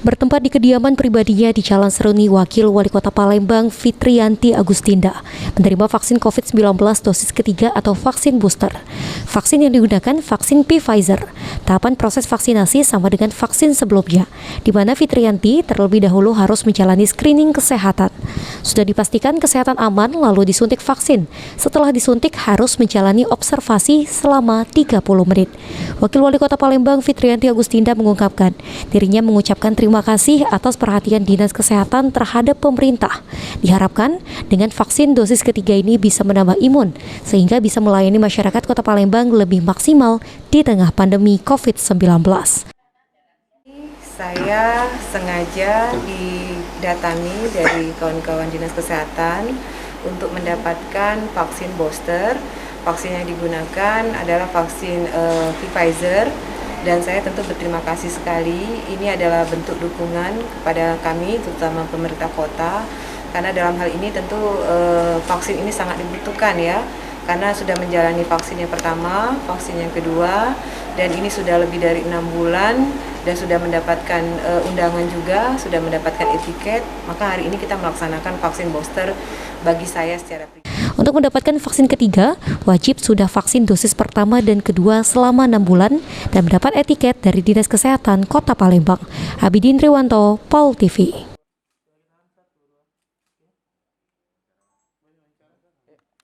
Bertempat di kediaman pribadinya di Jalan Seruni, Wakil Wali Kota Palembang Fitriyanti Agustinda menerima vaksin COVID-19 dosis ketiga atau vaksin booster. Vaksin yang digunakan vaksin Pfizer. Tahapan proses vaksinasi sama dengan vaksin sebelumnya, di mana Fitriyanti terlebih dahulu harus menjalani screening kesehatan. Sudah dipastikan kesehatan aman lalu disuntik vaksin. Setelah disuntik harus menjalani observasi selama 30 menit. Wakil Wali Kota Palembang Fitriyanti Agustinda mengungkapkan, dirinya mengucapkan terima kasih atas perhatian Dinas Kesehatan terhadap pemerintah. Diharapkan dengan vaksin dosis ketiga ini bisa menambah imun, sehingga bisa melayani masyarakat Kota Palembang lebih maksimal di tengah pandemi COVID-19. Saya sengaja didatangi dari kawan-kawan Dinas Kesehatan untuk mendapatkan vaksin booster. Vaksin yang digunakan adalah vaksin Pfizer. Dan saya tentu berterima kasih sekali, ini adalah bentuk dukungan kepada kami, terutama pemerintah kota, karena dalam hal ini tentu vaksin ini sangat dibutuhkan ya, karena sudah menjalani vaksin yang pertama, vaksin yang kedua, dan ini sudah lebih dari 6 bulan, dan sudah mendapatkan undangan juga, sudah mendapatkan etiket, maka hari ini kita melaksanakan vaksin booster bagi saya secara pribadi. Untuk mendapatkan vaksin ketiga, wajib sudah vaksin dosis pertama dan kedua selama 6 bulan dan mendapat etiket dari Dinas Kesehatan Kota Palembang. Abidin Riwanto, PAL TV.